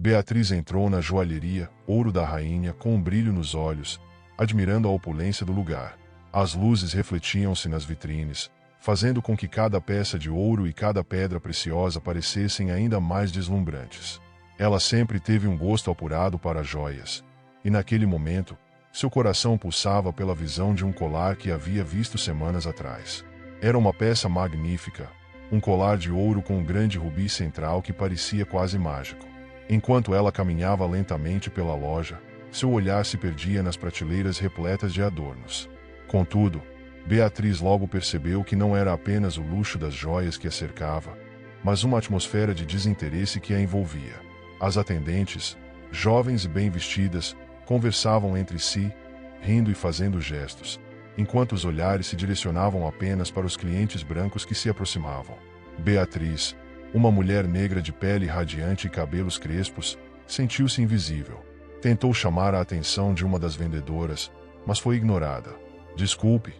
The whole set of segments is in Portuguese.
Beatriz entrou na joalheria, ouro da rainha, com um brilho nos olhos, admirando a opulência do lugar. As luzes refletiam-se nas vitrines, fazendo com que cada peça de ouro e cada pedra preciosa parecessem ainda mais deslumbrantes. Ela sempre teve um gosto apurado para joias, e naquele momento, seu coração pulsava pela visão de um colar que havia visto semanas atrás. Era uma peça magnífica, um colar de ouro com um grande rubi central que parecia quase mágico. Enquanto ela caminhava lentamente pela loja, seu olhar se perdia nas prateleiras repletas de adornos. Contudo, Beatriz logo percebeu que não era apenas o luxo das joias que a cercava, mas uma atmosfera de desinteresse que a envolvia. As atendentes, jovens e bem vestidas, conversavam entre si, rindo e fazendo gestos, enquanto os olhares se direcionavam apenas para os clientes brancos que se aproximavam. Beatriz, uma mulher negra de pele radiante e cabelos crespos, sentiu-se invisível. Tentou chamar a atenção de uma das vendedoras, mas foi ignorada. "Desculpe,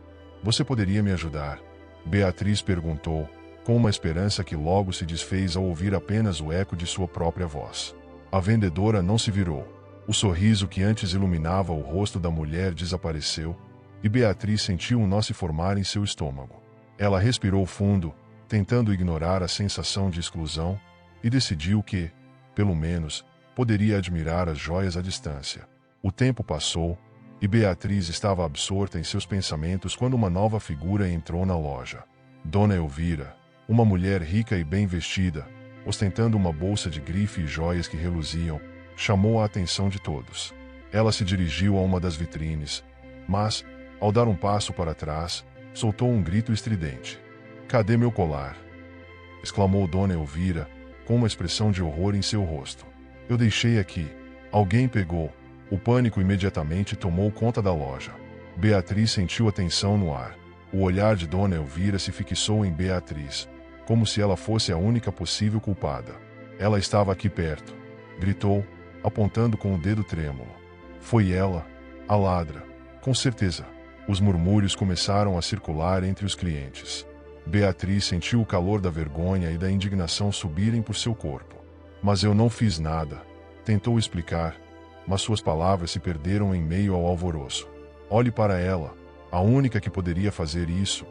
você poderia me ajudar?" Beatriz perguntou, com uma esperança que logo se desfez ao ouvir apenas o eco de sua própria voz. A vendedora não se virou. O sorriso que antes iluminava o rosto da mulher desapareceu, e Beatriz sentiu um nó se formar em seu estômago. Ela respirou fundo, tentando ignorar a sensação de exclusão, e decidiu que, pelo menos, poderia admirar as joias à distância. O tempo passou, e Beatriz estava absorta em seus pensamentos quando uma nova figura entrou na loja. Dona Elvira, uma mulher rica e bem vestida, ostentando uma bolsa de grife e joias que reluziam, chamou a atenção de todos. Ela se dirigiu a uma das vitrines, mas, ao dar um passo para trás, soltou um grito estridente. "Cadê meu colar?" exclamou Dona Elvira, com uma expressão de horror em seu rosto. "Eu deixei aqui. Alguém pegou." O pânico imediatamente tomou conta da loja. Beatriz sentiu a tensão no ar. O olhar de Dona Elvira se fixou em Beatriz, como se ela fosse a única possível culpada. "Ela estava aqui perto", gritou, apontando com o dedo trêmulo. "Foi ela, a ladra, com certeza." Os murmúrios começaram a circular entre os clientes. Beatriz sentiu o calor da vergonha e da indignação subirem por seu corpo. "Mas eu não fiz nada", tentou explicar, mas suas palavras se perderam em meio ao alvoroço. "Olhe para ela, a única que poderia fazer isso",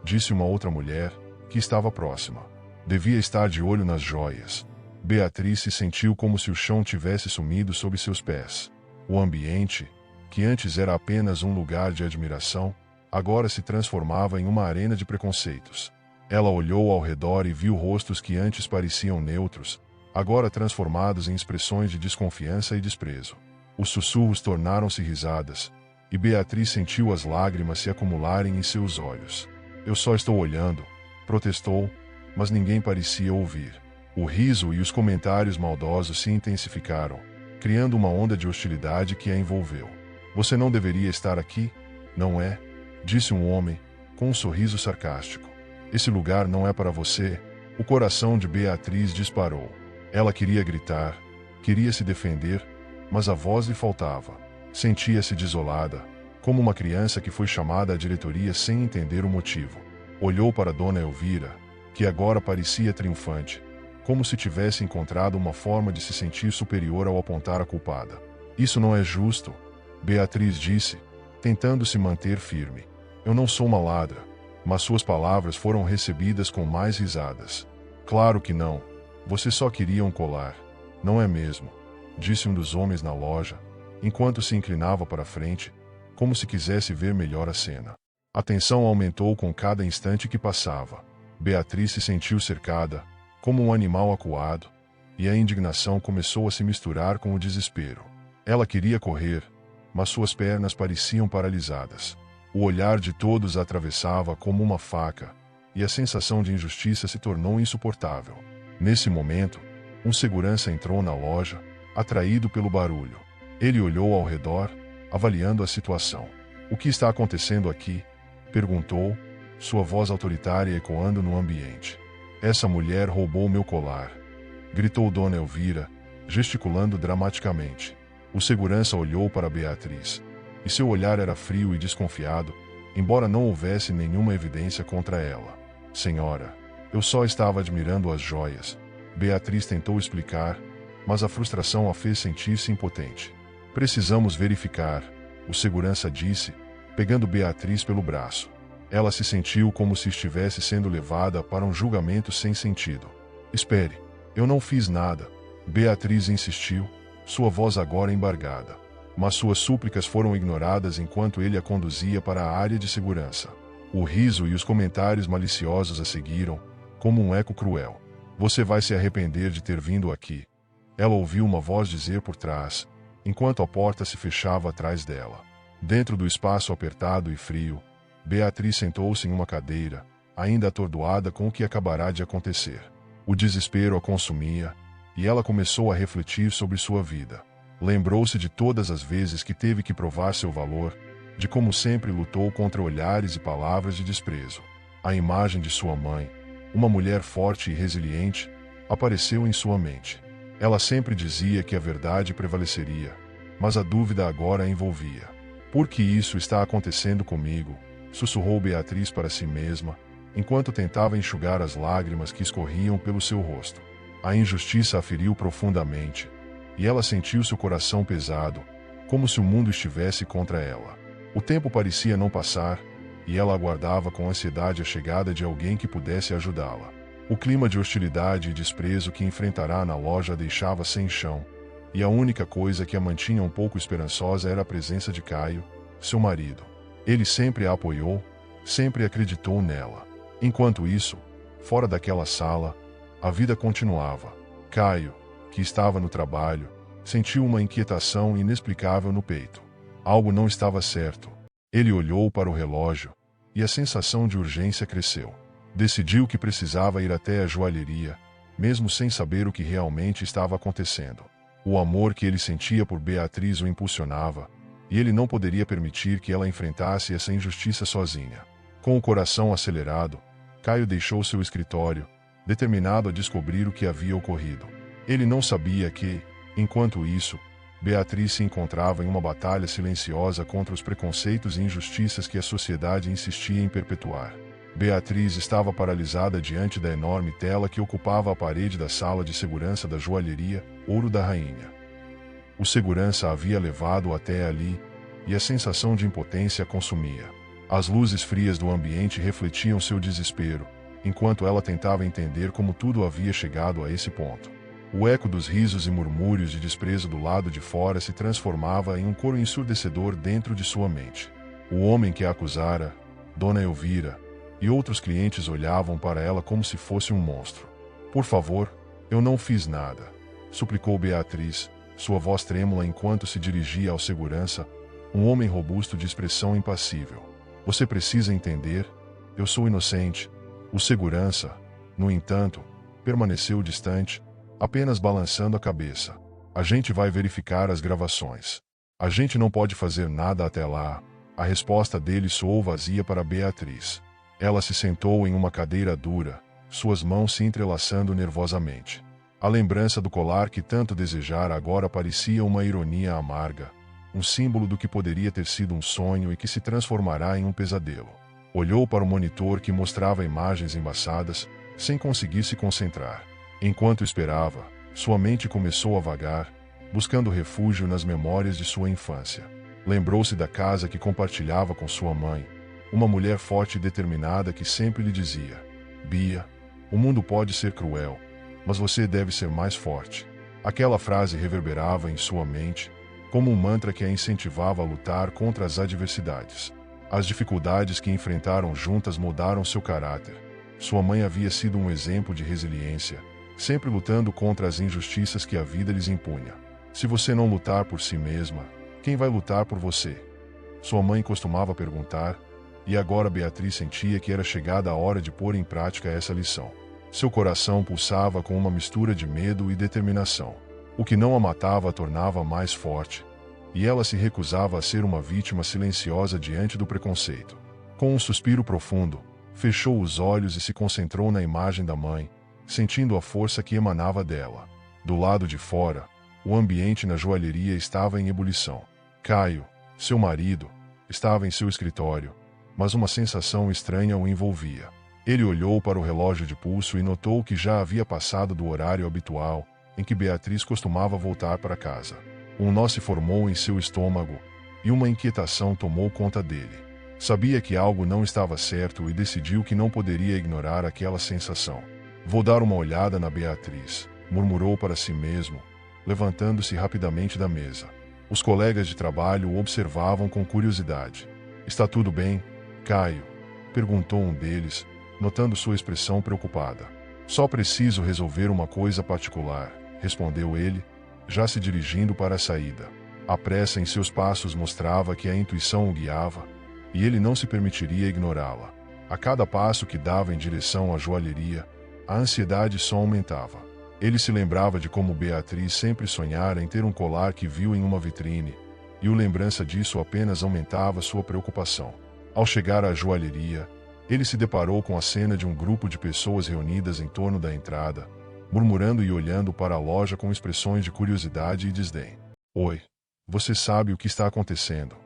disse uma outra mulher, que estava próxima. "Devia estar de olho nas joias." Beatriz se sentiu como se o chão tivesse sumido sob seus pés. O ambiente, que antes era apenas um lugar de admiração, agora se transformava em uma arena de preconceitos. Ela olhou ao redor e viu rostos que antes pareciam neutros, agora transformados em expressões de desconfiança e desprezo. Os sussurros tornaram-se risadas, e Beatriz sentiu as lágrimas se acumularem em seus olhos. "Eu só estou olhando", protestou, mas ninguém parecia ouvir. O riso e os comentários maldosos se intensificaram, criando uma onda de hostilidade que a envolveu. "Você não deveria estar aqui, não é?", disse um homem, com um sorriso sarcástico. "Esse lugar não é para você." O coração de Beatriz disparou. Ela queria gritar, queria se defender, mas a voz lhe faltava. Sentia-se desolada, como uma criança que foi chamada à diretoria sem entender o motivo. Olhou para Dona Elvira, que agora parecia triunfante, como se tivesse encontrado uma forma de se sentir superior ao apontar a culpada. "Isso não é justo", Beatriz disse, tentando se manter firme. "Eu não sou uma ladra." Mas suas palavras foram recebidas com mais risadas. "Claro que não. Você só queria um colar, não é mesmo?", disse um dos homens na loja, enquanto se inclinava para frente, como se quisesse ver melhor a cena. A tensão aumentou com cada instante que passava. Beatriz se sentiu cercada, como um animal acuado, e a indignação começou a se misturar com o desespero. Ela queria correr, mas suas pernas pareciam paralisadas. O olhar de todos a atravessava como uma faca, e a sensação de injustiça se tornou insuportável. Nesse momento, um segurança entrou na loja, atraído pelo barulho. Ele olhou ao redor, avaliando a situação. "O que está acontecendo aqui?", perguntou, sua voz autoritária ecoando no ambiente. "Essa mulher roubou meu colar", gritou Dona Elvira, gesticulando dramaticamente. O segurança olhou para Beatriz, e seu olhar era frio e desconfiado, embora não houvesse nenhuma evidência contra ela. "Senhora, eu só estava admirando as joias", Beatriz tentou explicar, mas a frustração a fez sentir-se impotente. Precisamos verificar, o segurança disse, pegando Beatriz pelo braço. Ela se sentiu como se estivesse sendo levada para um julgamento sem sentido. Espere, eu não fiz nada. Beatriz insistiu, sua voz agora embargada. Mas suas súplicas foram ignoradas enquanto ele a conduzia para a área de segurança. O riso e os comentários maliciosos a seguiram, como um eco cruel. Você vai se arrepender de ter vindo aqui. Ela ouviu uma voz dizer por trás, enquanto a porta se fechava atrás dela. Dentro do espaço apertado e frio, Beatriz sentou-se em uma cadeira, ainda atordoada com o que acabará de acontecer. O desespero a consumia, e ela começou a refletir sobre sua vida. Lembrou-se de todas as vezes que teve que provar seu valor, de como sempre lutou contra olhares e palavras de desprezo. A imagem de sua mãe, uma mulher forte e resiliente, apareceu em sua mente. Ela sempre dizia que a verdade prevaleceria, mas a dúvida agora a envolvia. Por que isso está acontecendo comigo? Sussurrou Beatriz para si mesma, enquanto tentava enxugar as lágrimas que escorriam pelo seu rosto. A injustiça a feriu profundamente, e ela sentiu seu coração pesado, como se o mundo estivesse contra ela. O tempo parecia não passar, e ela aguardava com ansiedade a chegada de alguém que pudesse ajudá-la. O clima de hostilidade e desprezo que enfrentará na loja a deixava sem chão, e a única coisa que a mantinha um pouco esperançosa era a presença de Caio, seu marido. Ele sempre a apoiou, sempre acreditou nela. Enquanto isso, fora daquela sala, a vida continuava. Caio, que estava no trabalho, sentiu uma inquietação inexplicável no peito. Algo não estava certo. Ele olhou para o relógio, e a sensação de urgência cresceu. Decidiu que precisava ir até a joalheria, mesmo sem saber o que realmente estava acontecendo. O amor que ele sentia por Beatriz o impulsionava, e ele não poderia permitir que ela enfrentasse essa injustiça sozinha. Com o coração acelerado, Caio deixou seu escritório, determinado a descobrir o que havia ocorrido. Ele não sabia que, enquanto isso, Beatriz se encontrava em uma batalha silenciosa contra os preconceitos e injustiças que a sociedade insistia em perpetuar. Beatriz estava paralisada diante da enorme tela que ocupava a parede da sala de segurança da joalheria Ouro da Rainha. O segurança a havia levado até ali, e a sensação de impotência a consumia. As luzes frias do ambiente refletiam seu desespero, enquanto ela tentava entender como tudo havia chegado a esse ponto. O eco dos risos e murmúrios de desprezo do lado de fora se transformava em um coro ensurdecedor dentro de sua mente. O homem que a acusara, Dona Elvira, e outros clientes olhavam para ela como se fosse um monstro. Por favor, eu não fiz nada, suplicou Beatriz, sua voz trêmula enquanto se dirigia ao segurança, um homem robusto de expressão impassível. Você precisa entender, eu sou inocente. O segurança, no entanto, permaneceu distante, apenas balançando a cabeça. A gente vai verificar as gravações. A gente não pode fazer nada até lá. A resposta dele soou vazia para Beatriz. Ela se sentou em uma cadeira dura, suas mãos se entrelaçando nervosamente. A lembrança do colar que tanto desejara agora parecia uma ironia amarga, um símbolo do que poderia ter sido um sonho e que se transformará em um pesadelo. Olhou para o monitor que mostrava imagens embaçadas, sem conseguir se concentrar. Enquanto esperava, sua mente começou a vagar, buscando refúgio nas memórias de sua infância. Lembrou-se da casa que compartilhava com sua mãe, uma mulher forte e determinada que sempre lhe dizia: Bia, o mundo pode ser cruel, mas você deve ser mais forte. Aquela frase reverberava em sua mente, como um mantra que a incentivava a lutar contra as adversidades. As dificuldades que enfrentaram juntas moldaram seu caráter. Sua mãe havia sido um exemplo de resiliência, sempre lutando contra as injustiças que a vida lhes impunha. Se você não lutar por si mesma, quem vai lutar por você? Sua mãe costumava perguntar, e agora Beatriz sentia que era chegada a hora de pôr em prática essa lição. Seu coração pulsava com uma mistura de medo e determinação. O que não a matava a tornava mais forte, e ela se recusava a ser uma vítima silenciosa diante do preconceito. Com um suspiro profundo, fechou os olhos e se concentrou na imagem da mãe, sentindo a força que emanava dela. Do lado de fora, o ambiente na joalheria estava em ebulição. Caio, seu marido, estava em seu escritório, mas uma sensação estranha o envolvia. Ele olhou para o relógio de pulso e notou que já havia passado do horário habitual, em que Beatriz costumava voltar para casa. Um nó se formou em seu estômago, e uma inquietação tomou conta dele. Sabia que algo não estava certo e decidiu que não poderia ignorar aquela sensação. Vou dar uma olhada na Beatriz, murmurou para si mesmo, levantando-se rapidamente da mesa. Os colegas de trabalho o observavam com curiosidade. Está tudo bem, Caio? Perguntou um deles, notando sua expressão preocupada. Só preciso resolver uma coisa particular, respondeu ele, já se dirigindo para a saída. A pressa em seus passos mostrava que a intuição o guiava, e ele não se permitiria ignorá-la. A cada passo que dava em direção à joalheria, a ansiedade só aumentava. Ele se lembrava de como Beatriz sempre sonhara em ter um colar que viu em uma vitrine, e a lembrança disso apenas aumentava sua preocupação. Ao chegar à joalheria, ele se deparou com a cena de um grupo de pessoas reunidas em torno da entrada, murmurando e olhando para a loja com expressões de curiosidade e desdém. Oi, você sabe o que está acontecendo?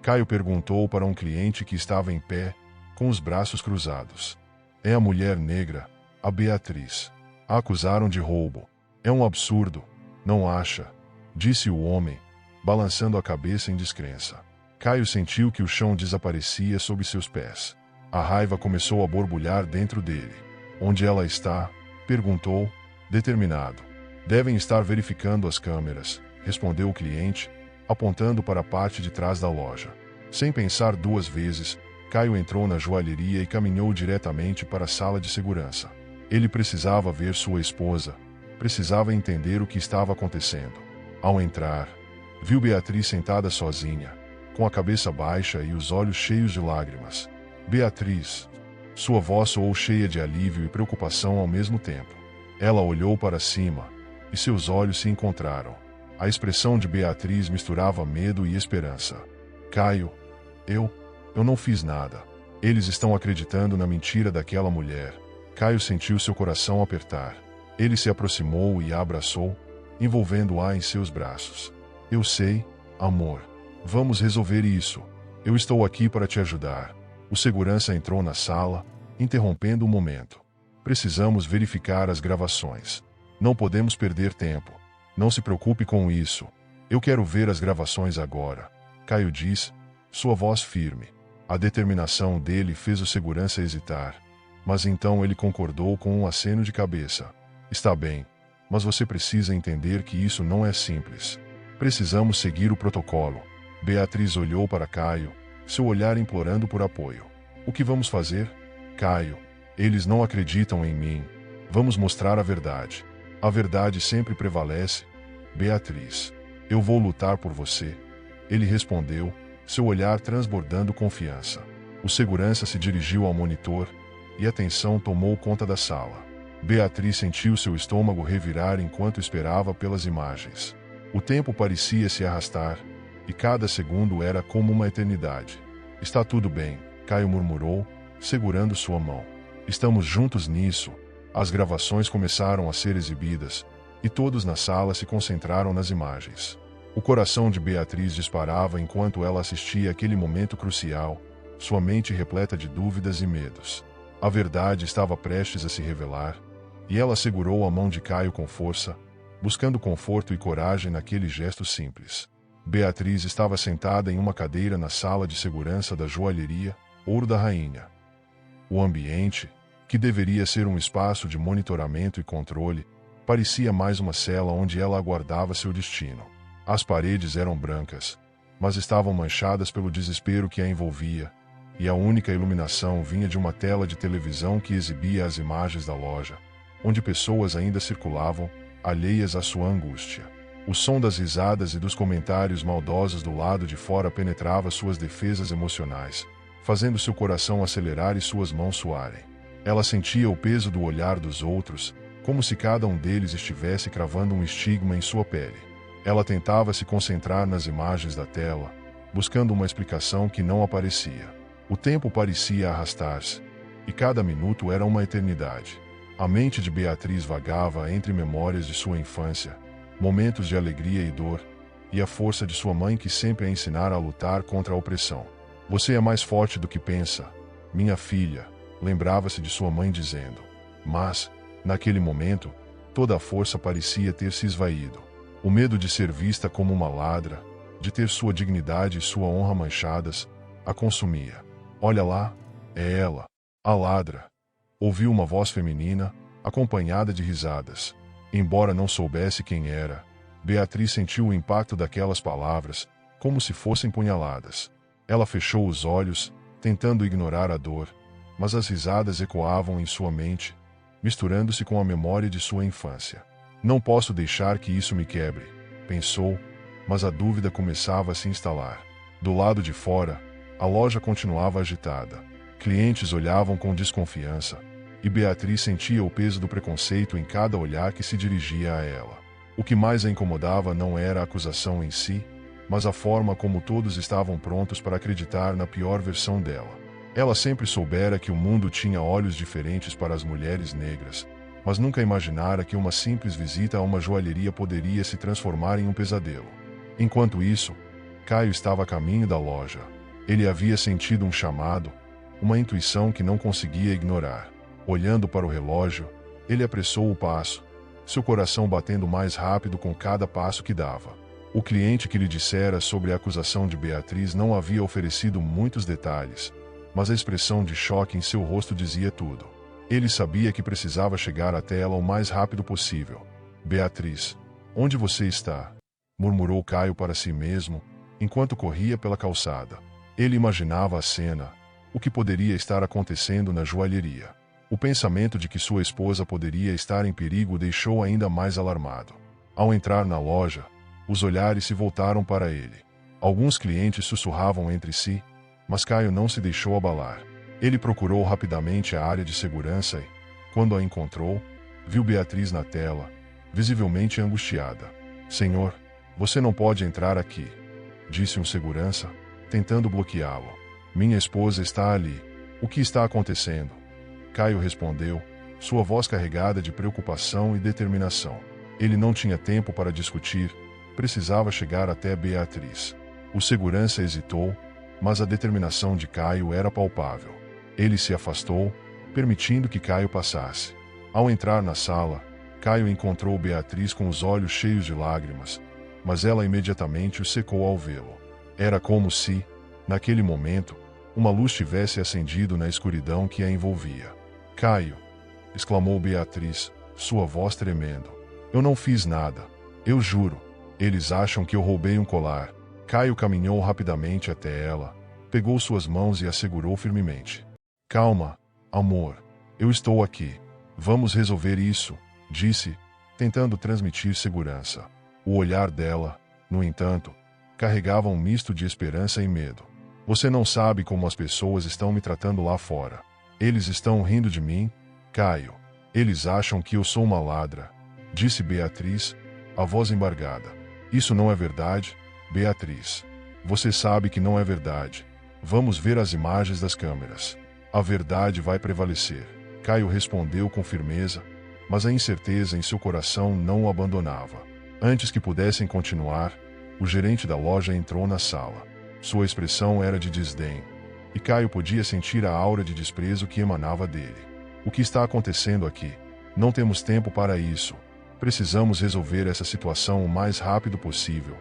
Caio perguntou para um cliente que estava em pé, com os braços cruzados. É a mulher negra, a Beatriz. A acusaram de roubo. É um absurdo, não acha? Disse o homem, balançando a cabeça em descrença. Caio sentiu que o chão desaparecia sob seus pés. A raiva começou a borbulhar dentro dele. Onde ela está? Perguntou, determinado. Devem estar verificando as câmeras, respondeu o cliente, apontando para a parte de trás da loja. Sem pensar duas vezes, Caio entrou na joalheria e caminhou diretamente para a sala de segurança. Ele precisava ver sua esposa, precisava entender o que estava acontecendo. Ao entrar, viu Beatriz sentada sozinha, com a cabeça baixa e os olhos cheios de lágrimas. Beatriz. Sua voz soou cheia de alívio e preocupação ao mesmo tempo. Ela olhou para cima, e seus olhos se encontraram. A expressão de Beatriz misturava medo e esperança. Caio, eu não fiz nada. Eles estão acreditando na mentira daquela mulher. Caio sentiu seu coração apertar. Ele se aproximou e a abraçou, envolvendo-a em seus braços. Eu sei, amor. Vamos resolver isso. Eu estou aqui para te ajudar. O segurança entrou na sala, interrompendo o momento. Precisamos verificar as gravações. Não podemos perder tempo. Não se preocupe com isso. Eu quero ver as gravações agora. Caio disse, sua voz firme. A determinação dele fez o segurança hesitar. Mas então ele concordou com um aceno de cabeça. Está bem, mas você precisa entender que isso não é simples. Precisamos seguir o protocolo. Beatriz olhou para Caio, seu olhar implorando por apoio. O que vamos fazer? Caio, eles não acreditam em mim. Vamos mostrar a verdade. A verdade sempre prevalece. Beatriz, eu vou lutar por você. Ele respondeu, seu olhar transbordando confiança. O segurança se dirigiu ao monitor, e a tensão tomou conta da sala. Beatriz sentiu seu estômago revirar enquanto esperava pelas imagens. O tempo parecia se arrastar, e cada segundo era como uma eternidade. Está tudo bem, Caio murmurou, segurando sua mão. Estamos juntos nisso. As gravações começaram a ser exibidas, e todos na sala se concentraram nas imagens. O coração de Beatriz disparava enquanto ela assistia aquele momento crucial, sua mente repleta de dúvidas e medos. A verdade estava prestes a se revelar, e ela segurou a mão de Caio com força, buscando conforto e coragem naquele gesto simples. Beatriz estava sentada em uma cadeira na sala de segurança da joalheria Ouro da Rainha. O ambiente, que deveria ser um espaço de monitoramento e controle, parecia mais uma cela onde ela aguardava seu destino. As paredes eram brancas, mas estavam manchadas pelo desespero que a envolvia, e a única iluminação vinha de uma tela de televisão que exibia as imagens da loja, onde pessoas ainda circulavam, alheias à sua angústia. O som das risadas e dos comentários maldosos do lado de fora penetrava suas defesas emocionais, fazendo seu coração acelerar e suas mãos suarem. Ela sentia o peso do olhar dos outros, como se cada um deles estivesse cravando um estigma em sua pele. Ela tentava se concentrar nas imagens da tela, buscando uma explicação que não aparecia. O tempo parecia arrastar-se, e cada minuto era uma eternidade. A mente de Beatriz vagava entre memórias de sua infância, momentos de alegria e dor, e a força de sua mãe que sempre a ensinara a lutar contra a opressão. Você é mais forte do que pensa, minha filha, lembrava-se de sua mãe dizendo. Mas, naquele momento, Toda a força parecia ter se esvaído. O medo de ser vista como uma ladra, de ter sua dignidade e sua honra manchadas, a consumia. Olha lá, é ela, a ladra. Ouviu uma voz feminina, acompanhada de risadas. Embora não soubesse quem era, Beatriz sentiu o impacto daquelas palavras, como se fossem punhaladas. Ela fechou os olhos, tentando ignorar a dor, mas as risadas ecoavam em sua mente, misturando-se com a memória de sua infância. Não posso deixar que isso me quebre, pensou, mas a dúvida começava a se instalar. Do lado de fora, a loja continuava agitada. Clientes olhavam com desconfiança, e Beatriz sentia o peso do preconceito em cada olhar que se dirigia a ela. O que mais a incomodava não era a acusação em si, mas a forma como todos estavam prontos para acreditar na pior versão dela. Ela sempre soubera que o mundo tinha olhos diferentes para as mulheres negras, mas nunca imaginara que uma simples visita a uma joalheria poderia se transformar em um pesadelo. Enquanto isso, Caio estava a caminho da loja. Ele havia sentido um chamado, uma intuição que não conseguia ignorar. Olhando para o relógio, ele apressou o passo, seu coração batendo mais rápido com cada passo que dava. O cliente que lhe dissera sobre a acusação de Beatriz não havia oferecido muitos detalhes, mas a expressão de choque em seu rosto dizia tudo. Ele sabia que precisava chegar até ela o mais rápido possível. Beatriz, onde você está? Murmurou Caio para si mesmo, enquanto corria pela calçada. Ele imaginava a cena, o que poderia estar acontecendo na joalheria. O pensamento de que sua esposa poderia estar em perigo o deixou ainda mais alarmado. Ao entrar na loja, os olhares se voltaram para ele. Alguns clientes sussurravam entre si, mas Caio não se deixou abalar. Ele procurou rapidamente a área de segurança e, quando a encontrou, viu Beatriz na tela, visivelmente angustiada. Senhor, você não pode entrar aqui, disse um segurança, tentando bloqueá-lo. Minha esposa está ali. O que está acontecendo? Caio respondeu, sua voz carregada de preocupação e determinação. Ele não tinha tempo para discutir, precisava chegar até Beatriz. O segurança hesitou, mas a determinação de Caio era palpável. Ele se afastou, permitindo que Caio passasse. Ao entrar na sala, Caio encontrou Beatriz com os olhos cheios de lágrimas, mas ela imediatamente o secou ao vê-lo. Era como se, naquele momento, uma luz tivesse acendido na escuridão que a envolvia. Caio, exclamou Beatriz, sua voz tremendo. Eu não fiz nada. Eu juro. Eles acham que eu roubei um colar. Caio caminhou rapidamente até ela, pegou suas mãos e a segurou firmemente. Calma, amor. Eu estou aqui. Vamos resolver isso, disse, tentando transmitir segurança. O olhar dela, no entanto, carregava um misto de esperança e medo. Você não sabe como as pessoas estão me tratando lá fora. Eles estão rindo de mim, Caio. Eles acham que eu sou uma ladra, disse Beatriz, a voz embargada. Isso não é verdade, Beatriz. Você sabe que não é verdade. Vamos ver as imagens das câmeras. A verdade vai prevalecer. Caio respondeu com firmeza, mas a incerteza em seu coração não o abandonava. Antes que pudessem continuar, o gerente da loja entrou na sala. Sua expressão era de desdém, e Caio podia sentir a aura de desprezo que emanava dele. O que está acontecendo aqui? Não temos tempo para isso. Precisamos resolver essa situação o mais rápido possível,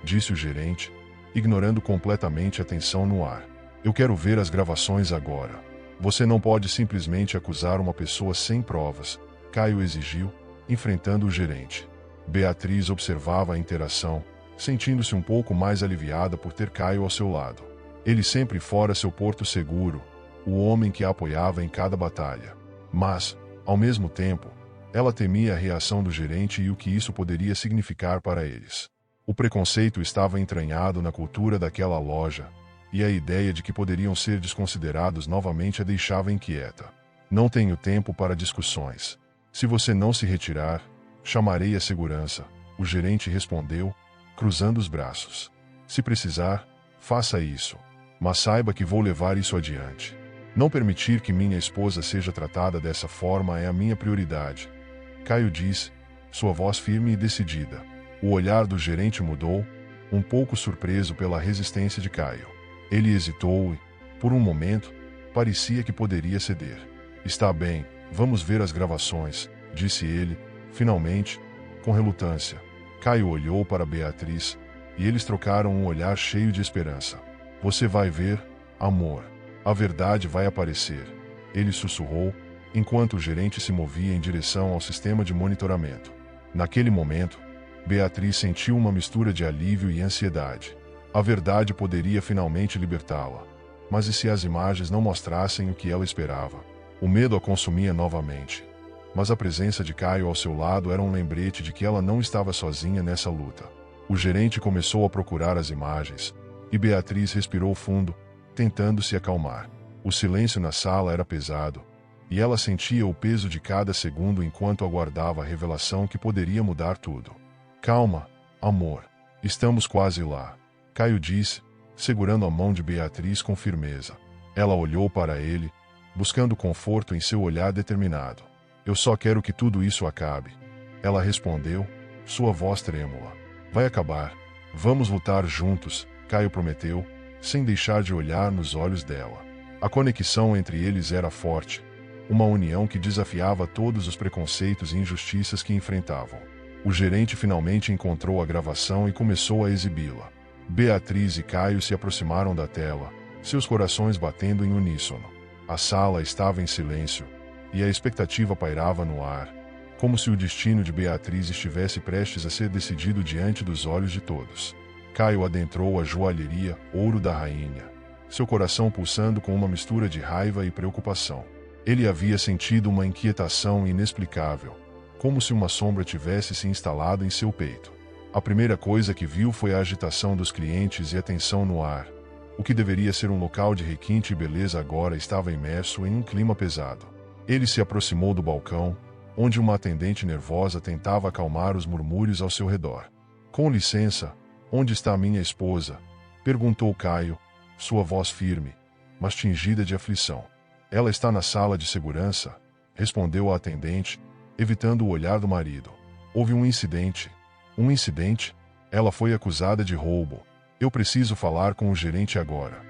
disse o gerente, ignorando completamente a tensão no ar. Eu quero ver as gravações agora. Você não pode simplesmente acusar uma pessoa sem provas, Caio exigiu, enfrentando o gerente. Beatriz observava a interação, sentindo-se um pouco mais aliviada por ter Caio ao seu lado. Ele sempre fora seu porto seguro, o homem que a apoiava em cada batalha. Mas, ao mesmo tempo, ela temia a reação do gerente e o que isso poderia significar para eles. O preconceito estava entranhado na cultura daquela loja, e a ideia de que poderiam ser desconsiderados novamente a deixava inquieta. Não tenho tempo para discussões. Se você não se retirar, chamarei a segurança, o gerente respondeu, cruzando os braços. Se precisar, faça isso. Mas saiba que vou levar isso adiante. Não permitir que minha esposa seja tratada dessa forma é a minha prioridade. Caio disse, sua voz firme e decidida. O olhar do gerente mudou, um pouco surpreso pela resistência de Caio. Ele hesitou e, por um momento, parecia que poderia ceder. Está bem, vamos ver as gravações, disse ele, Finalmente, com relutância, Caio olhou para Beatriz, e eles trocaram um olhar cheio de esperança. Você vai ver, amor. A verdade vai aparecer. Ele sussurrou, enquanto o gerente se movia em direção ao sistema de monitoramento. Naquele momento, Beatriz sentiu uma mistura de alívio e ansiedade. A verdade poderia finalmente libertá-la. Mas e se as imagens não mostrassem o que ela esperava? O medo a consumia novamente. Mas a presença de Caio ao seu lado era um lembrete de que ela não estava sozinha nessa luta. O gerente começou a procurar as imagens, e Beatriz respirou fundo, tentando se acalmar. O silêncio na sala era pesado, e ela sentia o peso de cada segundo enquanto aguardava a revelação que poderia mudar tudo. Calma, amor. Estamos quase lá, Caio disse, segurando a mão de Beatriz com firmeza. Ela olhou para ele, buscando conforto em seu olhar determinado. Eu só quero que tudo isso acabe. Ela respondeu, sua voz trêmula. Vai acabar. Vamos lutar juntos, Caio prometeu, sem deixar de olhar nos olhos dela. A conexão entre eles era forte, uma união que desafiava todos os preconceitos e injustiças que enfrentavam. O gerente finalmente encontrou a gravação e começou a exibi-la. Beatriz e Caio se aproximaram da tela, seus corações batendo em uníssono. A sala estava em silêncio, e a expectativa pairava no ar, como se o destino de Beatriz estivesse prestes a ser decidido diante dos olhos de todos. Caio adentrou a joalheria Ouro da Rainha, seu coração pulsando com uma mistura de raiva e preocupação. Ele havia sentido uma inquietação inexplicável, como se uma sombra tivesse se instalado em seu peito. A primeira coisa que viu foi a agitação dos clientes e a tensão no ar. O que deveria ser um local de requinte e beleza agora estava imerso em um clima pesado. Ele se aproximou do balcão, onde uma atendente nervosa tentava acalmar os murmúrios ao seu redor. Com licença, onde está minha esposa? Perguntou Caio, sua voz firme, mas tingida de aflição. Ela está na sala de segurança, respondeu a atendente, evitando o olhar do marido. Houve um incidente. Um incidente? Ela foi acusada de roubo. Eu preciso falar com o gerente agora.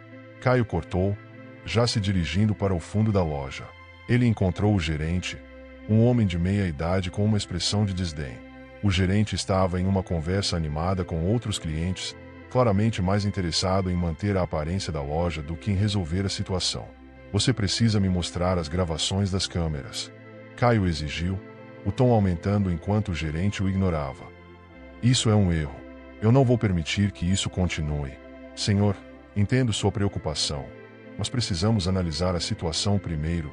Caio cortou, já se dirigindo para o fundo da loja. Ele encontrou o gerente, um homem de meia idade com uma expressão de desdém. O gerente estava em uma conversa animada com outros clientes, claramente mais interessado em manter a aparência da loja do que em resolver a situação. Você precisa me mostrar as gravações das câmeras. Caio exigiu, o tom aumentando enquanto o gerente o ignorava. Isso é um erro. Eu não vou permitir que isso continue. Senhor, entendo sua preocupação, mas precisamos analisar a situação primeiro.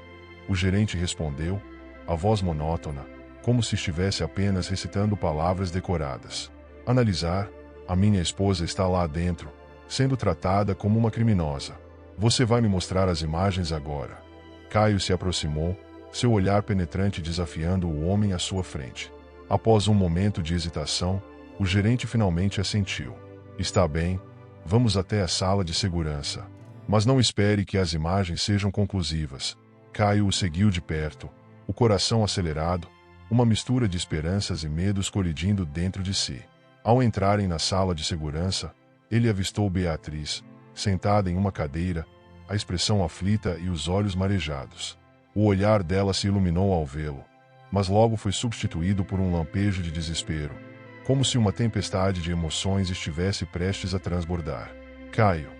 O gerente respondeu, a voz monótona, como se estivesse apenas recitando palavras decoradas. Analisar? A minha esposa está lá dentro, sendo tratada como uma criminosa. Você vai me mostrar as imagens agora. Caio se aproximou, seu olhar penetrante desafiando o homem à sua frente. Após um momento de hesitação, o gerente finalmente assentiu. Está bem, vamos até a sala de segurança. Mas não espere que as imagens sejam conclusivas. Caio o seguiu de perto, o coração acelerado, uma mistura de esperanças e medos colidindo dentro de si. Ao entrarem na sala de segurança, ele avistou Beatriz, sentada em uma cadeira, a expressão aflita e os olhos marejados. O olhar dela se iluminou ao vê-lo, mas logo foi substituído por um lampejo de desespero, como se uma tempestade de emoções estivesse prestes a transbordar. Caio!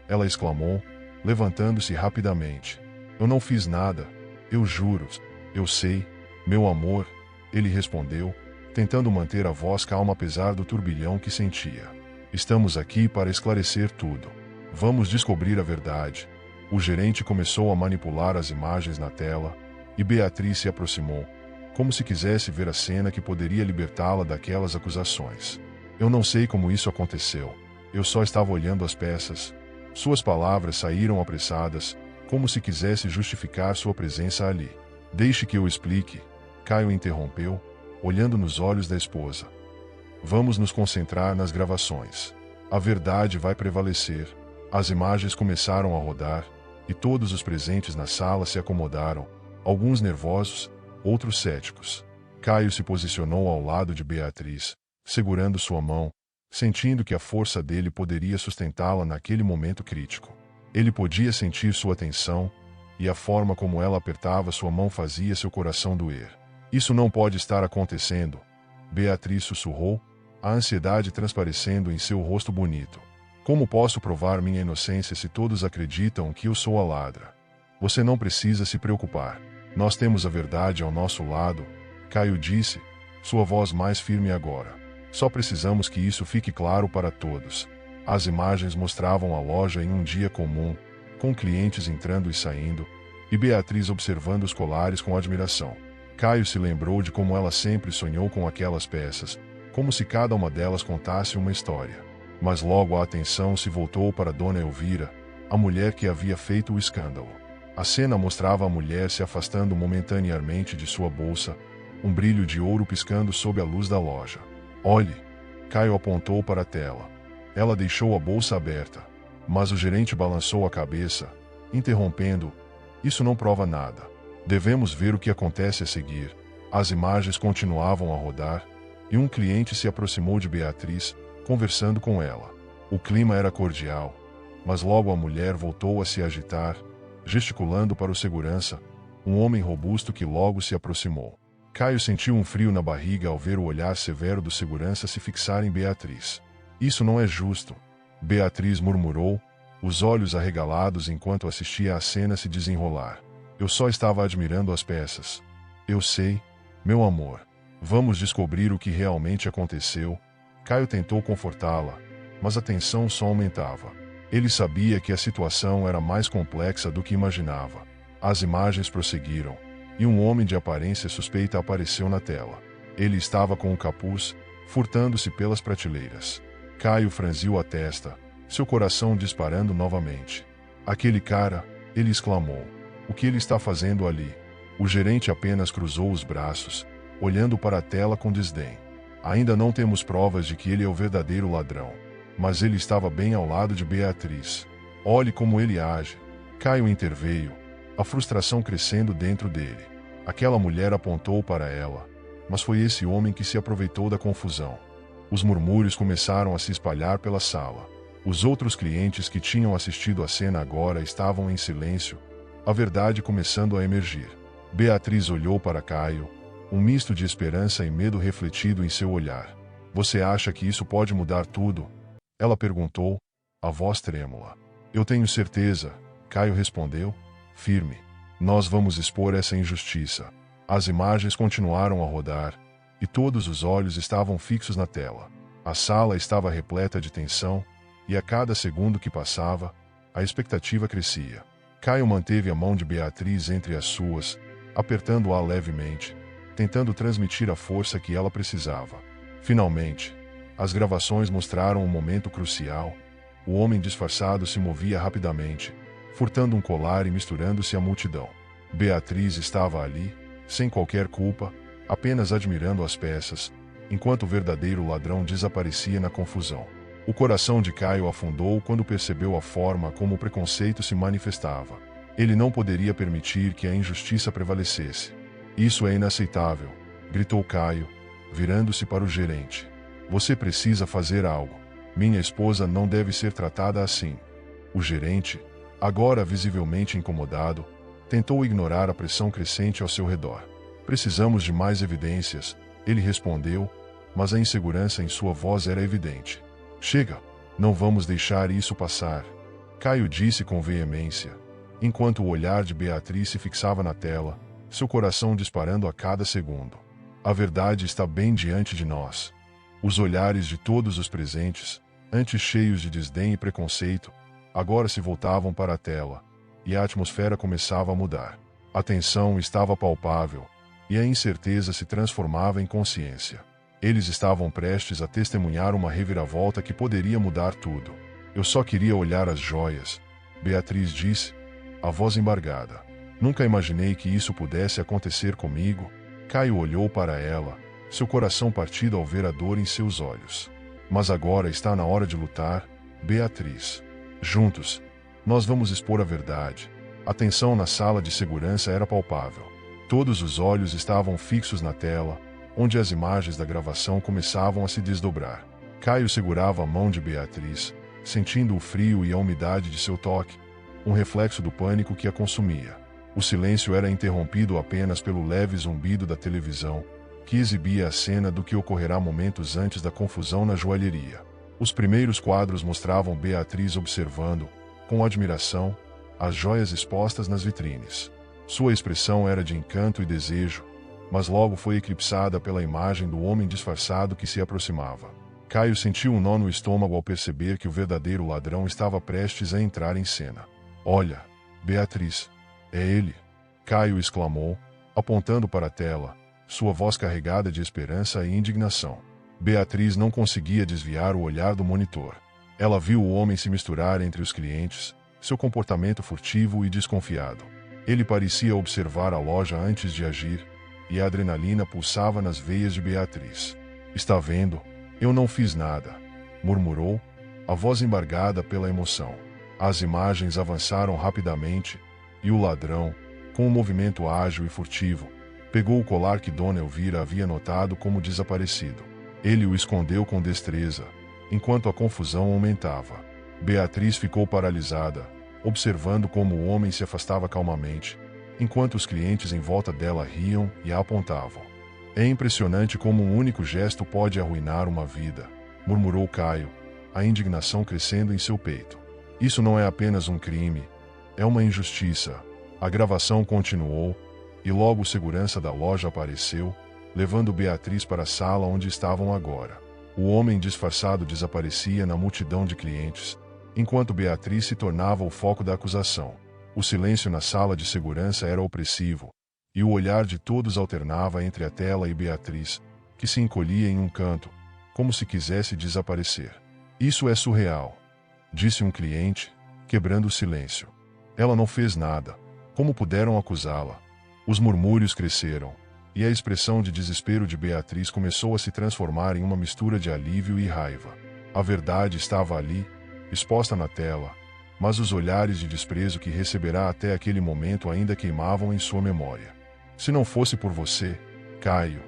Ela exclamou, levantando-se rapidamente. Eu não fiz nada, eu juro, eu sei, meu amor, ele respondeu, tentando manter a voz calma apesar do turbilhão que sentia. Estamos aqui para esclarecer tudo. Vamos descobrir a verdade. O gerente começou a manipular as imagens na tela, e Beatriz se aproximou, como se quisesse ver a cena que poderia libertá-la daquelas acusações. Eu não sei como isso aconteceu. Eu só estava olhando as peças. Suas palavras saíram apressadas, como se quisesse justificar sua presença ali. Deixe que eu explique, Caio interrompeu, olhando nos olhos da esposa. Vamos nos concentrar nas gravações. A verdade vai prevalecer. As imagens começaram a rodar, e todos os presentes na sala se acomodaram, alguns nervosos, outros céticos. Caio se posicionou ao lado de Beatriz, segurando sua mão, sentindo que a força dele poderia sustentá-la naquele momento crítico. Ele podia sentir sua tensão, e a forma como ela apertava sua mão fazia seu coração doer. Isso não pode estar acontecendo. Beatriz sussurrou, a ansiedade transparecendo em seu rosto bonito. Como posso provar minha inocência se todos acreditam que eu sou a ladra? Você não precisa se preocupar. Nós temos a verdade ao nosso lado, Caio disse, sua voz mais firme agora. Só precisamos que isso fique claro para todos. As imagens mostravam a loja em um dia comum, com clientes entrando e saindo, e Beatriz observando os colares com admiração. Caio se lembrou de como ela sempre sonhou com aquelas peças, como se cada uma delas contasse uma história. Mas logo a atenção se voltou para Dona Elvira, a mulher que havia feito o escândalo. A cena mostrava a mulher se afastando momentaneamente de sua bolsa, um brilho de ouro piscando sob a luz da loja. Olhe! Caio apontou para a tela. Ela deixou a bolsa aberta, mas o gerente balançou a cabeça, interrompendo. Isso não prova nada. Devemos ver o que acontece a seguir. As imagens continuavam a rodar, e um cliente se aproximou de Beatriz, conversando com ela. O clima era cordial, mas logo a mulher voltou a se agitar, gesticulando para o segurança, um homem robusto que logo se aproximou. Caio sentiu um frio na barriga ao ver o olhar severo do segurança se fixar em Beatriz. Isso não é justo, Beatriz murmurou, os olhos arregalados enquanto assistia a cena se desenrolar. Eu só estava admirando as peças. Eu sei, meu amor. Vamos descobrir o que realmente aconteceu. Caio tentou confortá-la, mas a tensão só aumentava. Ele sabia que a situação era mais complexa do que imaginava. As imagens prosseguiram, e um homem de aparência suspeita apareceu na tela. Ele estava com o capuz, furtando-se pelas prateleiras. Caio franziu a testa, seu coração disparando novamente. Aquele cara, ele exclamou. O que ele está fazendo ali? O gerente apenas cruzou os braços, olhando para a tela com desdém. Ainda não temos provas de que ele é o verdadeiro ladrão. Mas ele estava bem ao lado de Beatriz. Olhe como ele age. Caio interveio, a frustração crescendo dentro dele. Aquela mulher apontou para ela, mas foi esse homem que se aproveitou da confusão. Os murmúrios começaram a se espalhar pela sala. Os outros clientes que tinham assistido à cena agora estavam em silêncio, a verdade começando a emergir. Beatriz olhou para Caio, um misto de esperança e medo refletido em seu olhar. Você acha que isso pode mudar tudo? Ela perguntou, a voz trêmula. Eu tenho certeza, Caio respondeu, firme. Nós vamos expor essa injustiça. As imagens continuaram a rodar, e todos os olhos estavam fixos na tela. A sala estava repleta de tensão, e a cada segundo que passava, a expectativa crescia. Caio manteve a mão de Beatriz entre as suas, apertando-a levemente, tentando transmitir a força que ela precisava. Finalmente, as gravações mostraram um momento crucial. O homem disfarçado se movia rapidamente, furtando um colar e misturando-se à multidão. Beatriz estava ali, sem qualquer culpa, apenas admirando as peças, enquanto o verdadeiro ladrão desaparecia na confusão. O coração de Caio afundou quando percebeu a forma como o preconceito se manifestava. Ele não poderia permitir que a injustiça prevalecesse. Isso é inaceitável, gritou Caio, virando-se para o gerente. Você precisa fazer algo. Minha esposa não deve ser tratada assim. O gerente, agora visivelmente incomodado, tentou ignorar a pressão crescente ao seu redor. Precisamos de mais evidências, ele respondeu, mas a insegurança em sua voz era evidente. Chega, não vamos deixar isso passar. Caio disse com veemência, enquanto o olhar de Beatriz se fixava na tela, seu coração disparando a cada segundo. A verdade está bem diante de nós. Os olhares de todos os presentes, antes cheios de desdém e preconceito, agora se voltavam para a tela, e a atmosfera começava a mudar. A tensão estava palpável, e a incerteza se transformava em consciência. Eles estavam prestes a testemunhar uma reviravolta que poderia mudar tudo. Eu só queria olhar as joias, Beatriz disse, a voz embargada. Nunca imaginei que isso pudesse acontecer comigo. Caio olhou para ela, seu coração partido ao ver a dor em seus olhos. Mas agora está na hora de lutar, Beatriz. Juntos, nós vamos expor a verdade. A tensão na sala de segurança era palpável. Todos os olhos estavam fixos na tela, onde as imagens da gravação começavam a se desdobrar. Caio segurava a mão de Beatriz, sentindo o frio e a umidade de seu toque, um reflexo do pânico que a consumia. O silêncio era interrompido apenas pelo leve zumbido da televisão, que exibia a cena do que ocorrerá momentos antes da confusão na joalheria. Os primeiros quadros mostravam Beatriz observando, com admiração, as joias expostas nas vitrines. Sua expressão era de encanto e desejo, mas logo foi eclipsada pela imagem do homem disfarçado que se aproximava. Caio sentiu um nó no estômago ao perceber que o verdadeiro ladrão estava prestes a entrar em cena. "Olha, Beatriz, é ele!" Caio exclamou, apontando para a tela, sua voz carregada de esperança e indignação. Beatriz não conseguia desviar o olhar do monitor. Ela viu o homem se misturar entre os clientes, seu comportamento furtivo e desconfiado. Ele parecia observar a loja antes de agir, e a adrenalina pulsava nas veias de Beatriz. "Está vendo? Eu não fiz nada", murmurou, a voz embargada pela emoção. As imagens avançaram rapidamente, e o ladrão, com um movimento ágil e furtivo, pegou o colar que Dona Elvira havia notado como desaparecido. Ele o escondeu com destreza, enquanto a confusão aumentava. Beatriz ficou paralisada, observando como o homem se afastava calmamente, enquanto os clientes em volta dela riam e a apontavam. "É impressionante como um único gesto pode arruinar uma vida", murmurou Caio, a indignação crescendo em seu peito. "Isso não é apenas um crime, é uma injustiça." A gravação continuou, e logo o segurança da loja apareceu, levando Beatriz para a sala onde estavam agora. O homem disfarçado desaparecia na multidão de clientes, enquanto Beatriz se tornava o foco da acusação. O silêncio na sala de segurança era opressivo, e o olhar de todos alternava entre a tela e Beatriz, que se encolhia em um canto, como se quisesse desaparecer. "Isso é surreal", disse um cliente, quebrando o silêncio. "Ela não fez nada. Como puderam acusá-la?" Os murmúrios cresceram, e a expressão de desespero de Beatriz começou a se transformar em uma mistura de alívio e raiva. A verdade estava ali, exposta na tela, mas os olhares de desprezo que receberá até aquele momento ainda queimavam em sua memória. "Se não fosse por você, Caio",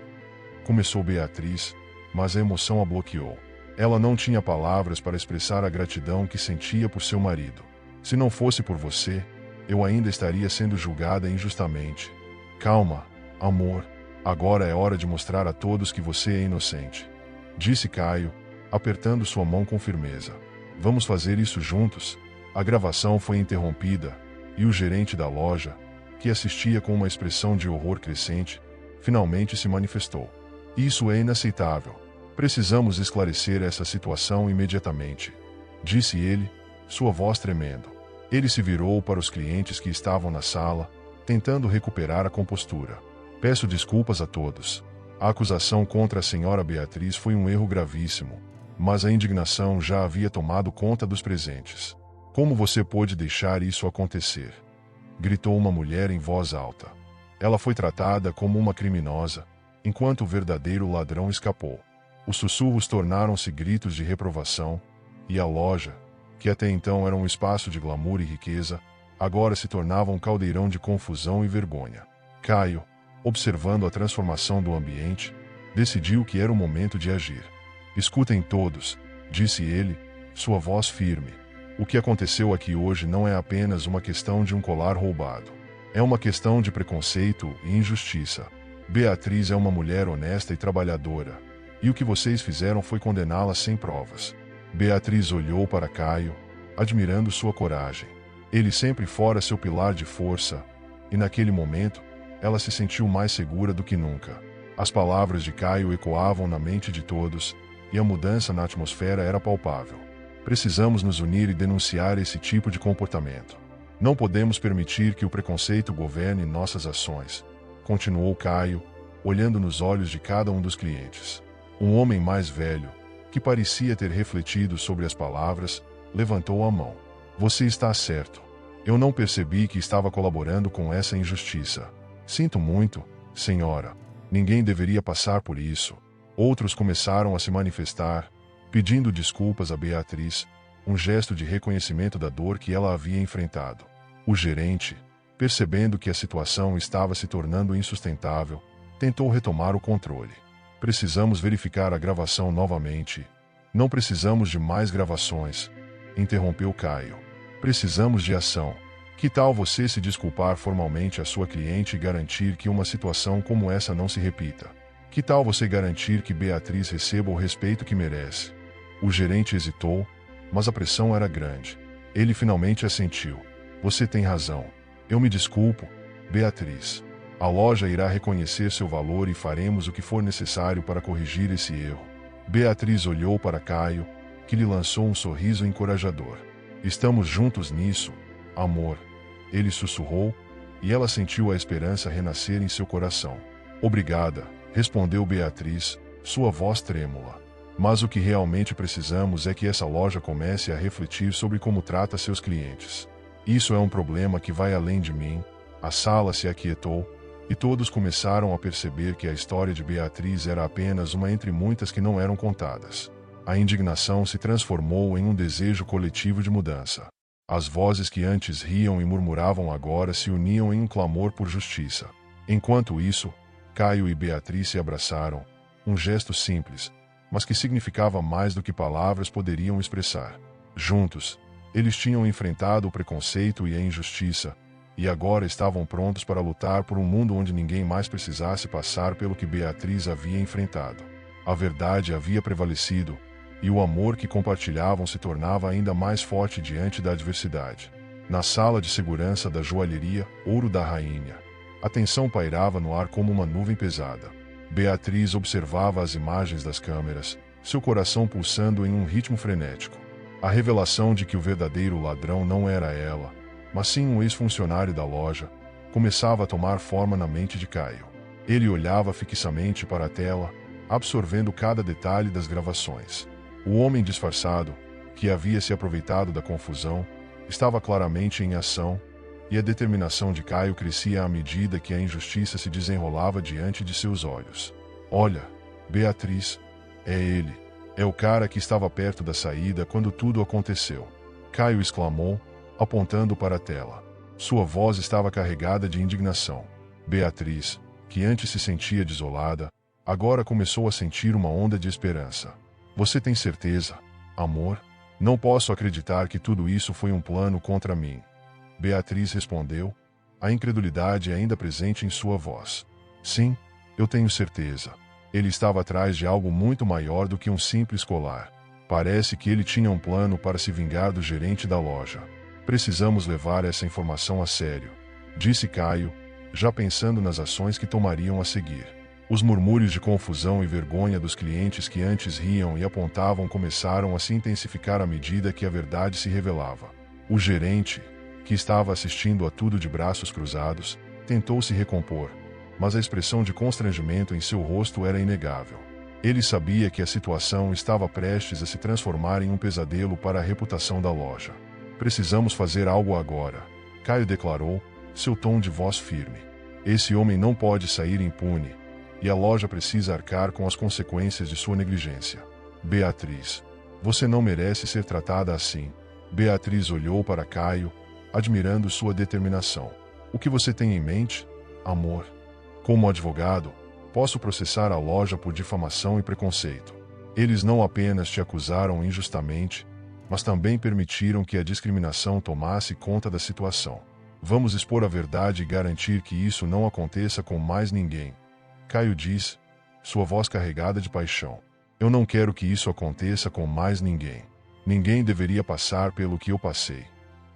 começou Beatriz, mas a emoção a bloqueou. Ela não tinha palavras para expressar a gratidão que sentia por seu marido. "Se não fosse por você, eu ainda estaria sendo julgada injustamente." "Calma, amor. Agora é hora de mostrar a todos que você é inocente", disse Caio, apertando sua mão com firmeza. "Vamos fazer isso juntos?" A gravação foi interrompida, e o gerente da loja, que assistia com uma expressão de horror crescente, finalmente se manifestou. "Isso é inaceitável. Precisamos esclarecer essa situação imediatamente", disse ele, sua voz tremendo. Ele se virou para os clientes que estavam na sala, tentando recuperar a compostura. "Peço desculpas a todos. A acusação contra a senhora Beatriz foi um erro gravíssimo, mas a indignação já havia tomado conta dos presentes." "Como você pôde deixar isso acontecer?" gritou uma mulher em voz alta. Ela foi tratada como uma criminosa, enquanto o verdadeiro ladrão escapou. Os sussurros tornaram-se gritos de reprovação, e a loja, que até então era um espaço de glamour e riqueza, agora se tornava um caldeirão de confusão e vergonha. Caio, observando a transformação do ambiente, decidiu que era o momento de agir. "Escutem todos", disse ele, sua voz firme. "O que aconteceu aqui hoje não é apenas uma questão de um colar roubado. É uma questão de preconceito e injustiça. Beatriz é uma mulher honesta e trabalhadora, e o que vocês fizeram foi condená-la sem provas." Beatriz olhou para Caio, admirando sua coragem. Ele sempre fora seu pilar de força, e naquele momento, ela se sentiu mais segura do que nunca. As palavras de Caio ecoavam na mente de todos, e a mudança na atmosfera era palpável. "Precisamos nos unir e denunciar esse tipo de comportamento. Não podemos permitir que o preconceito governe nossas ações", continuou Caio, olhando nos olhos de cada um dos clientes. Um homem mais velho, que parecia ter refletido sobre as palavras, levantou a mão. "Você está certo. Eu não percebi que estava colaborando com essa injustiça. Sinto muito, senhora. Ninguém deveria passar por isso." Outros começaram a se manifestar, pedindo desculpas a Beatriz, um gesto de reconhecimento da dor que ela havia enfrentado. O gerente, percebendo que a situação estava se tornando insustentável, tentou retomar o controle. "Precisamos verificar a gravação novamente." "Não precisamos de mais gravações", interrompeu Caio. "Precisamos de ação. Que tal você se desculpar formalmente à sua cliente e garantir que uma situação como essa não se repita? Que tal você garantir que Beatriz receba o respeito que merece? O gerente hesitou, mas a pressão era grande. Ele finalmente assentiu. Você tem razão. Eu me desculpo, Beatriz. A loja irá reconhecer seu valor e faremos o que for necessário para corrigir esse erro. Beatriz olhou para Caio, que lhe lançou um sorriso encorajador. Estamos juntos nisso, amor. Ele sussurrou, e ela sentiu a esperança renascer em seu coração. Obrigada, respondeu Beatriz, sua voz trêmula. Mas o que realmente precisamos é que essa loja comece a refletir sobre como trata seus clientes. Isso é um problema que vai além de mim. A sala se aquietou, e todos começaram a perceber que a história de Beatriz era apenas uma entre muitas que não eram contadas. A indignação se transformou em um desejo coletivo de mudança. As vozes que antes riam e murmuravam agora se uniam em um clamor por justiça. Enquanto isso, Caio e Beatriz se abraçaram, um gesto simples, mas que significava mais do que palavras poderiam expressar. Juntos, eles tinham enfrentado o preconceito e a injustiça, e agora estavam prontos para lutar por um mundo onde ninguém mais precisasse passar pelo que Beatriz havia enfrentado. A verdade havia prevalecido, e o amor que compartilhavam se tornava ainda mais forte diante da adversidade. Na sala de segurança da joalheria Ouro da Rainha, a tensão pairava no ar como uma nuvem pesada. Beatriz observava as imagens das câmeras, seu coração pulsando em um ritmo frenético. A revelação de que o verdadeiro ladrão não era ela, mas sim um ex-funcionário da loja, começava a tomar forma na mente de Caio. Ele olhava fixamente para a tela, absorvendo cada detalhe das gravações. O homem disfarçado, que havia se aproveitado da confusão, estava claramente em ação, e a determinação de Caio crescia à medida que a injustiça se desenrolava diante de seus olhos. Olha, Beatriz, é ele. É o cara que estava perto da saída quando tudo aconteceu. Caio exclamou, apontando para a tela. Sua voz estava carregada de indignação. Beatriz, que antes se sentia desolada, agora começou a sentir uma onda de esperança. Você tem certeza, amor? Não posso acreditar que tudo isso foi um plano contra mim. Beatriz respondeu, a incredulidade ainda presente em sua voz. Sim, eu tenho certeza. Ele estava atrás de algo muito maior do que um simples colar. Parece que ele tinha um plano para se vingar do gerente da loja. Precisamos levar essa informação a sério, disse Caio, já pensando nas ações que tomariam a seguir. Os murmúrios de confusão e vergonha dos clientes que antes riam e apontavam começaram a se intensificar à medida que a verdade se revelava. O gerente, que estava assistindo a tudo de braços cruzados, tentou se recompor, mas a expressão de constrangimento em seu rosto era inegável. Ele sabia que a situação estava prestes a se transformar em um pesadelo para a reputação da loja. Precisamos fazer algo agora, Caio declarou, seu tom de voz firme. Esse homem não pode sair impune, e a loja precisa arcar com as consequências de sua negligência. Beatriz, você não merece ser tratada assim. Beatriz olhou para Caio, admirando sua determinação. O que você tem em mente, amor? Como advogado, posso processar a loja por difamação e preconceito. Eles não apenas te acusaram injustamente, mas também permitiram que a discriminação tomasse conta da situação. Vamos expor a verdade e garantir que isso não aconteça com mais ninguém. Caio disse, sua voz carregada de paixão. Eu não quero que isso aconteça com mais ninguém. Ninguém deveria passar pelo que eu passei.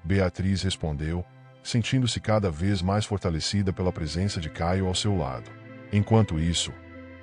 Beatriz respondeu, sentindo-se cada vez mais fortalecida pela presença de Caio ao seu lado. Enquanto isso,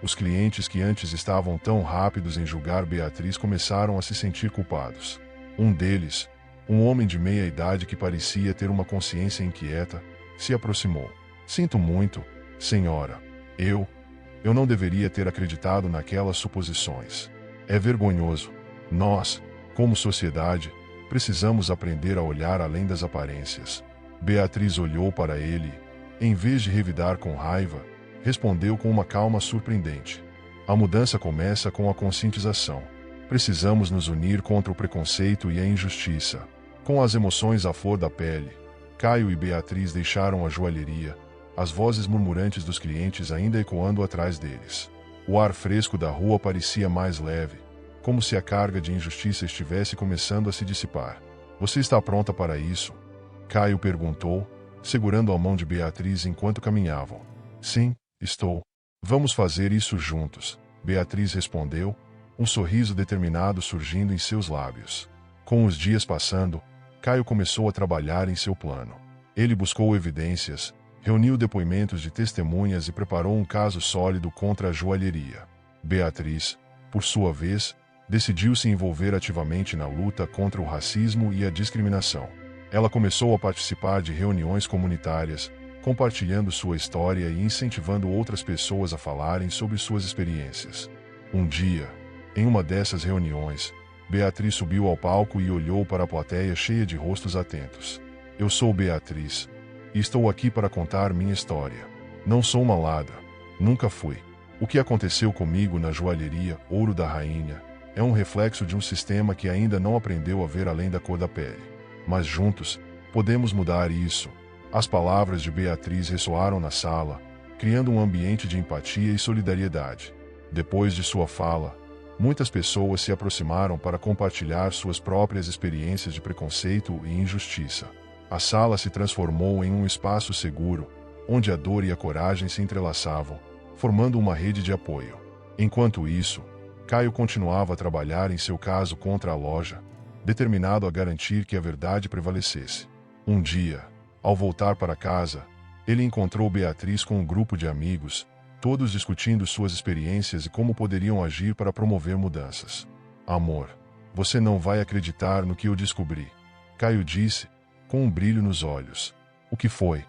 os clientes que antes estavam tão rápidos em julgar Beatriz começaram a se sentir culpados. Um deles, um homem de meia idade que parecia ter uma consciência inquieta, se aproximou. Sinto muito, senhora. Eu não deveria ter acreditado naquelas suposições. É vergonhoso. Nós, como sociedade, precisamos aprender a olhar além das aparências. Beatriz olhou para ele, em vez de revidar com raiva, respondeu com uma calma surpreendente. A mudança começa com a conscientização. Precisamos nos unir contra o preconceito e a injustiça. Com as emoções à flor da pele, Caio e Beatriz deixaram a joalheria, as vozes murmurantes dos clientes ainda ecoando atrás deles. O ar fresco da rua parecia mais leve, como se a carga de injustiça estivesse começando a se dissipar. Você está pronta para isso? Caio perguntou, segurando a mão de Beatriz enquanto caminhavam. Sim, estou. Vamos fazer isso juntos, Beatriz respondeu, um sorriso determinado surgindo em seus lábios. Com os dias passando, Caio começou a trabalhar em seu plano. Ele buscou evidências, reuniu depoimentos de testemunhas e preparou um caso sólido contra a joalheria. Beatriz, por sua vez, decidiu se envolver ativamente na luta contra o racismo e a discriminação. Ela começou a participar de reuniões comunitárias, compartilhando sua história e incentivando outras pessoas a falarem sobre suas experiências. Um dia, em uma dessas reuniões, Beatriz subiu ao palco e olhou para a plateia cheia de rostos atentos. Eu sou Beatriz, e estou aqui para contar minha história. Não sou malada, nunca fui. O que aconteceu comigo na joalheria Ouro da Rainha é um reflexo de um sistema que ainda não aprendeu a ver além da cor da pele. Mas juntos, podemos mudar isso. As palavras de Beatriz ressoaram na sala, criando um ambiente de empatia e solidariedade. Depois de sua fala, muitas pessoas se aproximaram para compartilhar suas próprias experiências de preconceito e injustiça. A sala se transformou em um espaço seguro, onde a dor e a coragem se entrelaçavam, formando uma rede de apoio. Enquanto isso, Caio continuava a trabalhar em seu caso contra a loja, determinado a garantir que a verdade prevalecesse. Um dia, ao voltar para casa, ele encontrou Beatriz com um grupo de amigos, todos discutindo suas experiências e como poderiam agir para promover mudanças. Amor, você não vai acreditar no que eu descobri, Caio disse, com um brilho nos olhos. O que foi?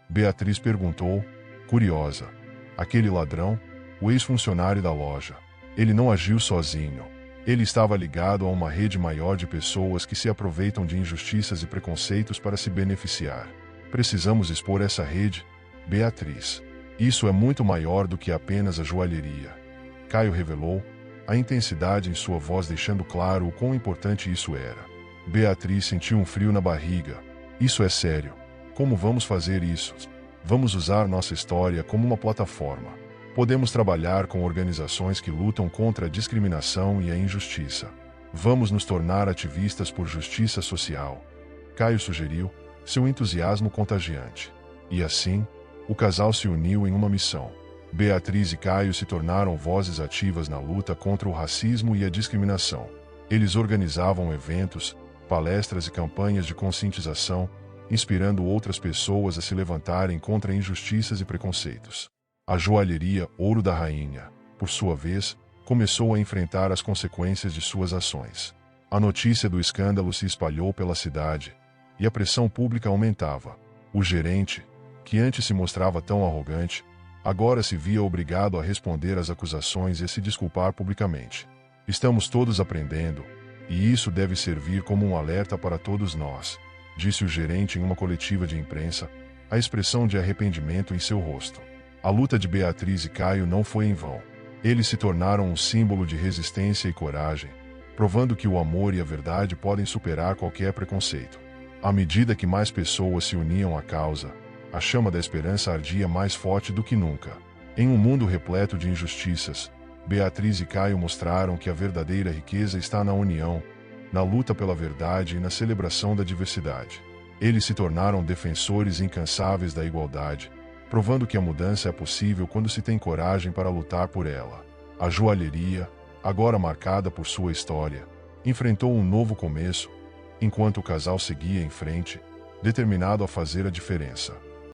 Beatriz perguntou, curiosa. Aquele ladrão, o ex-funcionário da loja. Ele não agiu sozinho. Ele estava ligado a uma rede maior de pessoas que se aproveitam de injustiças e preconceitos para se beneficiar. Precisamos expor essa rede, Beatriz. Isso é muito maior do que apenas a joalheria. Caio revelou, a intensidade em sua voz deixando claro o quão importante isso era. Beatriz sentiu um frio na barriga. Isso é sério. Como vamos fazer isso? Vamos usar nossa história como uma plataforma. Podemos trabalhar com organizações que lutam contra a discriminação e a injustiça. Vamos nos tornar ativistas por justiça social. Caio sugeriu, seu entusiasmo contagiante. E assim, o casal se uniu em uma missão. Beatriz e Caio se tornaram vozes ativas na luta contra o racismo e a discriminação. Eles organizavam eventos, palestras e campanhas de conscientização, inspirando outras pessoas a se levantarem contra injustiças e preconceitos. A joalheria Ouro da Rainha, por sua vez, começou a enfrentar as consequências de suas ações. A notícia do escândalo se espalhou pela cidade, e a pressão pública aumentava. O gerente, que antes se mostrava tão arrogante, agora se via obrigado a responder às acusações e a se desculpar publicamente. Estamos todos aprendendo, e isso deve servir como um alerta para todos nós, disse o gerente em uma coletiva de imprensa, a expressão de arrependimento em seu rosto. A luta de Beatriz e Caio não foi em vão. Eles se tornaram um símbolo de resistência e coragem, provando que o amor e a verdade podem superar qualquer preconceito. À medida que mais pessoas se uniam à causa, a chama da esperança ardia mais forte do que nunca. Em um mundo repleto de injustiças, Beatriz e Caio mostraram que a verdadeira riqueza está na união, na luta pela verdade e na celebração da diversidade. Eles se tornaram defensores incansáveis da igualdade, provando que a mudança é possível quando se tem coragem para lutar por ela. A joalheria, agora marcada por sua história, enfrentou um novo começo, enquanto o casal seguia em frente, determinado a fazer a diferença.